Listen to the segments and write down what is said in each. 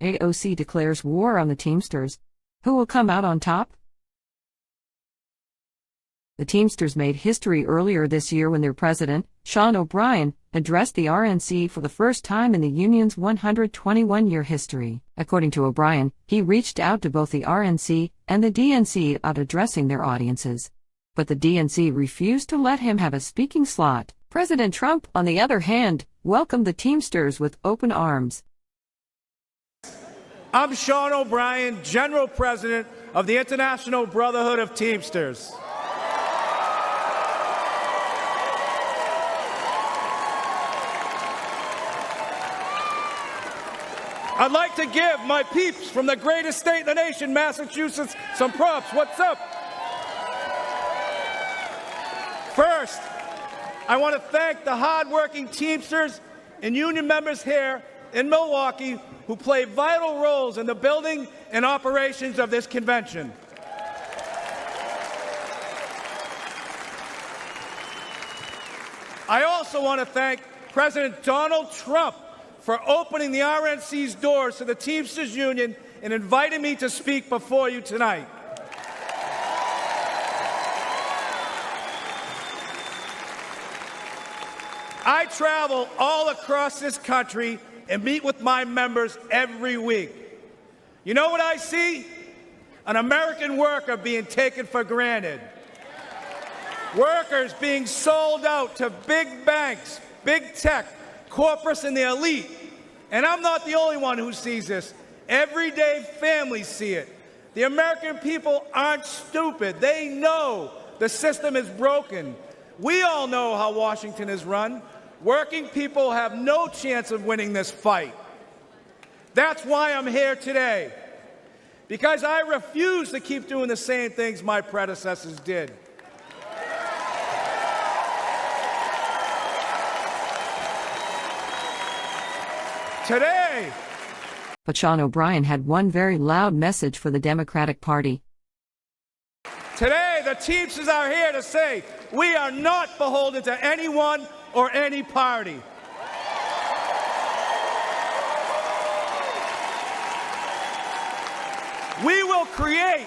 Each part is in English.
AOC declares war on the Teamsters. Who will come out on top? The Teamsters made history earlier this year when their president, Sean O'Brien, addressed the RNC for the first time in the union's 121-year history. According to O'Brien, he reached out to both the RNC and the DNC about addressing their audiences. But the DNC refused to let him have a speaking slot. President Trump, on the other hand, welcomed the Teamsters with open arms. I'm Sean O'Brien, General President of the International Brotherhood of Teamsters. I'd like to give my peeps from the greatest state in the nation, Massachusetts, some props. What's up? First, I want to thank the hardworking Teamsters and union members here in Milwaukee who play vital roles in the building and operations of this convention. I also want to thank President Donald Trump for opening the RNC's doors to the Teamsters Union and inviting me to speak before you tonight. I travel all across this country and meet with my members every week. You know what I see? An American worker being taken for granted. Workers being sold out to big banks, big tech, corporates and the elite. And I'm not the only one who sees this. Everyday families see it. The American people aren't stupid. They know the system is broken. We all know how Washington is run. Working people have no chance of winning this fight. That's why I'm here today. Because I refuse to keep doing the same things my predecessors did. Today. But Sean O'Brien had one very loud message for the Democratic Party. Today, the Teamsters are here to say we are not beholden to anyone or any party. We will create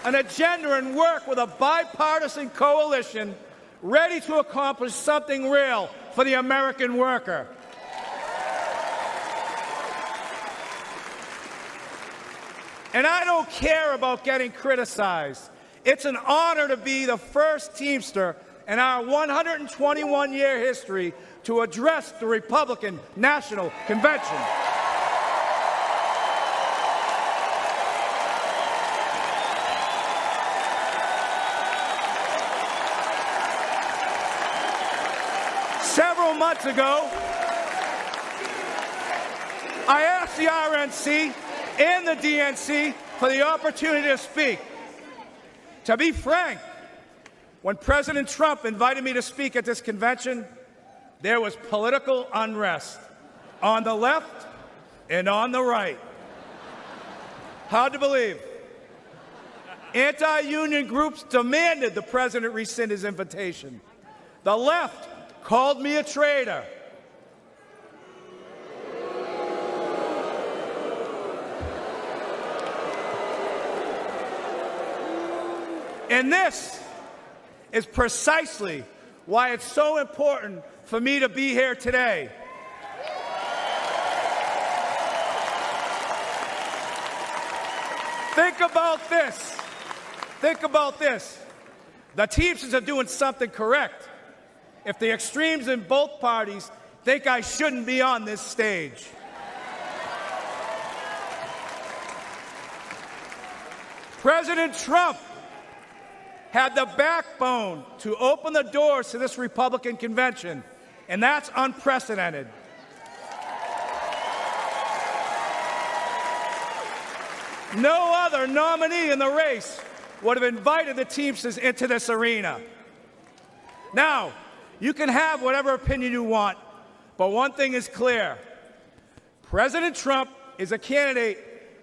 an agenda and work with a bipartisan coalition ready to accomplish something real for the American worker. And I don't care about getting criticized. It's an honor to be the first Teamster in our 121-year history to address the Republican National Convention. Several months ago, I asked the RNC and the DNC for the opportunity to speak. To be frank, when President Trump invited me to speak at this convention, there was political unrest on the left and on the right. Hard to believe. Anti-union groups demanded the president rescind his invitation. The left called me a traitor. And this is precisely why it's so important for me to be here today. Think about this. Think about this. The Teamsters are doing something correct. If the extremes in both parties think I shouldn't be on this stage. President Trump had the backbone to open the doors to this Republican convention, and that's unprecedented. No other nominee in the race would have invited the Teamsters into this arena. Now, you can have whatever opinion you want, but one thing is clear. President Trump is a candidate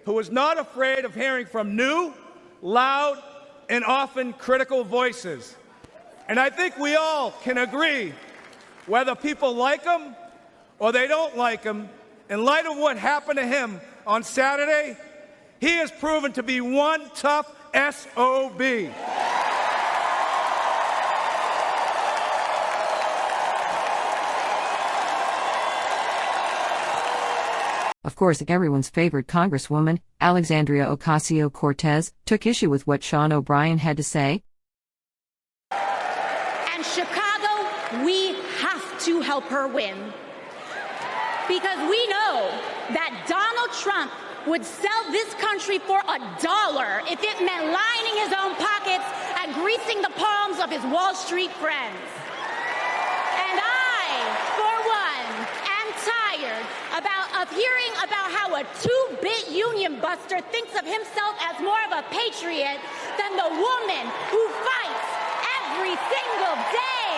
who is not afraid of hearing from new, loud, and often critical voices. And I think we all can agree, whether people like him or they don't like him, in light of what happened to him on Saturday, he has proven to be one tough SOB. Of course, everyone's favorite Congresswoman, Alexandria Ocasio-Cortez, took issue with what Sean O'Brien had to say. And Chicago, we have to help her win. Because we know that Donald Trump would sell this country for $1 if it meant lining his own pockets and greasing the palms of his Wall Street friends. And I, for one, am tired of hearing about how a two-bit union buster thinks of himself as more of a patriot than the woman who fights every single day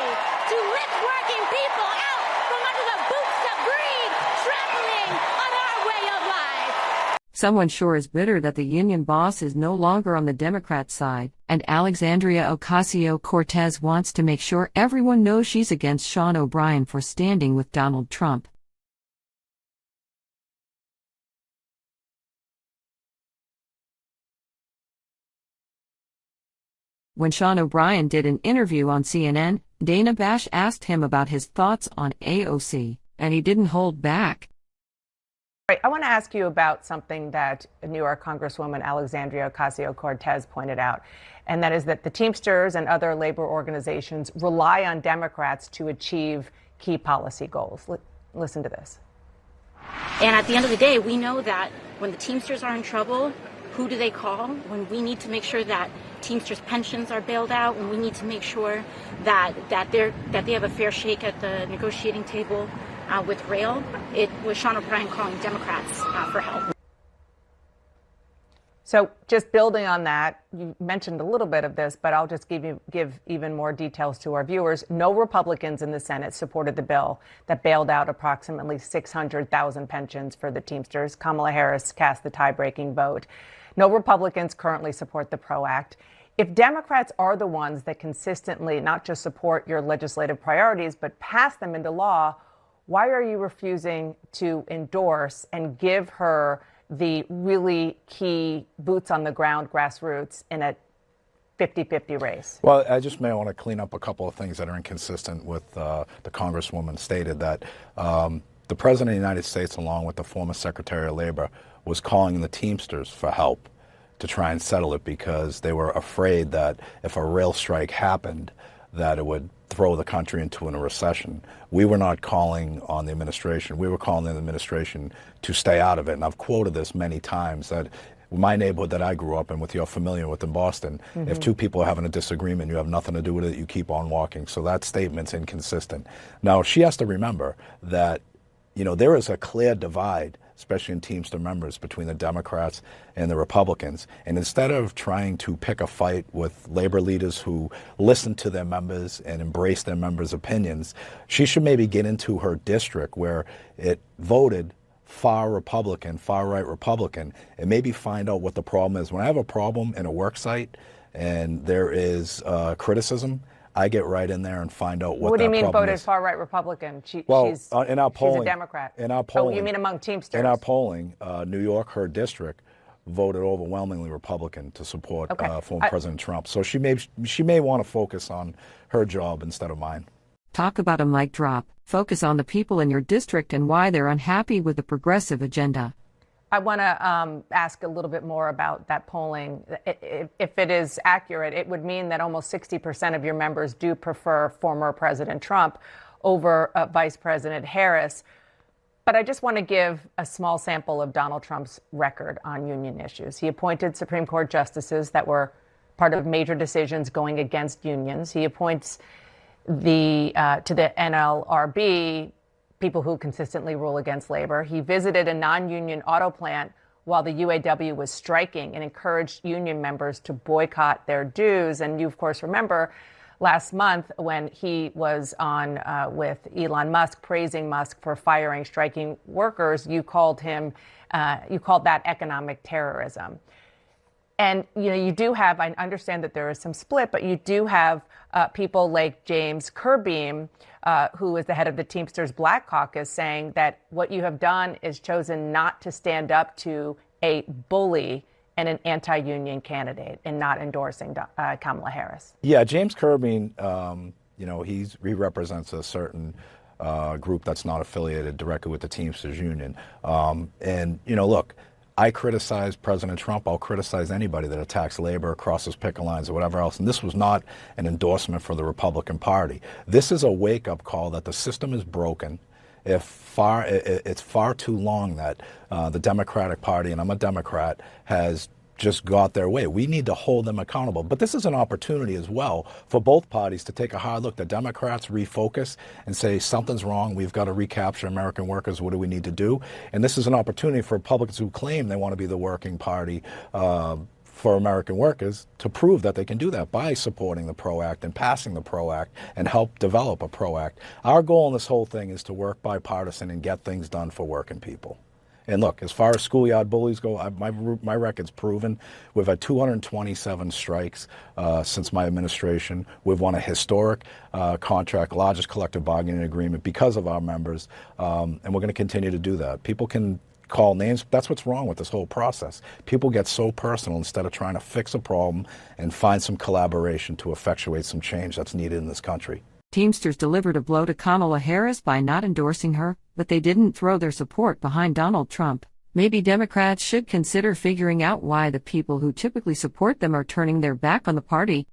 to lift working people out from under the boots that breathe, trampling on our way of life. Someone sure is bitter that the union boss is no longer on the Democrat side, and Alexandria Ocasio-Cortez wants to make sure everyone knows she's against Sean O'Brien for standing with Donald Trump. When Sean O'Brien did an interview on CNN, Dana Bash asked him about his thoughts on AOC, and he didn't hold back. Right, I want to ask you about something that New York Congresswoman Alexandria Ocasio-Cortez pointed out, and that is that the Teamsters and other labor organizations rely on Democrats to achieve key policy goals. Listen to this. And at the end of the day, we know that when the Teamsters are in trouble, who do they call? When we need to make sure that Teamsters pensions are bailed out, when we need to make sure that they have a fair shake at the negotiating table with rail, it was Sean O'Brien calling Democrats for help. So just building on that, you mentioned a little bit of this, but I'll just give even more details to our viewers. No Republicans in the Senate supported the bill that bailed out approximately 600,000 pensions for the Teamsters. Kamala Harris cast the tie-breaking vote. No Republicans currently support the PRO Act. If Democrats are the ones that consistently not just support your legislative priorities, but pass them into law, why are you refusing to endorse and give her the really key boots on the ground grassroots in a 50-50 race? Well, I just may want to clean up a couple of things that are inconsistent with the Congresswoman stated that the President of the United States, along with the former Secretary of Labor, was calling the Teamsters for help to try and settle it because they were afraid that if a rail strike happened, that it would throw the country into a recession. We were not calling on the administration. We were calling on the administration to stay out of it. And I've quoted this many times that my neighborhood that I grew up in, with you're familiar with in Boston, if two people are having a disagreement, you have nothing to do with it, you keep on walking. So that statement's inconsistent. Now, she has to remember that, you know, there is a clear divide, especially in Teamster members, between the Democrats and the Republicans. And instead of trying to pick a fight with labor leaders who listen to their members and embrace their members' opinions, she should maybe get into her district where it voted far Republican, far right Republican, and maybe find out what the problem is. When I have a problem in a work site and there is criticism, I get right in there and find out what that problem is. What do you mean voted far right Republican? She's in our polling, she's a Democrat. In our polling, oh, you mean among Teamsters? In our polling, New York, her district, voted overwhelmingly Republican to support former President Trump. So she may want to focus on her job instead of mine. Talk about a mic drop. Focus on the people in your district and why they're unhappy with the progressive agenda. I want to ask a little bit more about that polling. If it is accurate, it would mean that almost 60% of your members do prefer former President Trump over Vice President Harris. But I just want to give a small sample of Donald Trump's record on union issues. He appointed Supreme Court justices that were part of major decisions going against unions. He appoints to the NLRB people who consistently rule against labor. He visited a non-union auto plant while the UAW was striking and encouraged union members to boycott their dues. And you, of course, remember last month when he was on with Elon Musk, praising Musk for firing striking workers, you called that economic terrorism. And, you do have, I understand that there is some split, but you do have people like James Curbeam, who is the head of the Teamsters Black Caucus, saying that what you have done is chosen not to stand up to a bully and an anti-union candidate and not endorsing Kamala Harris. Yeah, James Curbeam, he represents a certain group that's not affiliated directly with the Teamsters Union. Look, I criticize President Trump. I'll criticize anybody that attacks labor, crosses picket lines, or whatever else. And this was not an endorsement for the Republican Party. This is a wake-up call that the system is broken. It's far too long that the Democratic Party, and I'm a Democrat, has just got their way. We need to hold them accountable. But this is an opportunity as well for both parties to take a hard look. The Democrats refocus and say something's wrong. We've got to recapture American workers. What do we need to do? And this is an opportunity for Republicans who claim they want to be the working party for American workers to prove that they can do that by supporting the PRO Act and passing the PRO Act and help develop a PRO Act. Our goal in this whole thing is to work bipartisan and get things done for working people. And look, as far as schoolyard bullies go, my record's proven. We've had 227 strikes since my administration. We've won a historic contract, largest collective bargaining agreement because of our members, and we're going to continue to do that. People can call names. That's what's wrong with this whole process. People get so personal instead of trying to fix a problem and find some collaboration to effectuate some change that's needed in this country. Teamsters delivered a blow to Kamala Harris by not endorsing her, but they didn't throw their support behind Donald Trump. Maybe Democrats should consider figuring out why the people who typically support them are turning their back on the party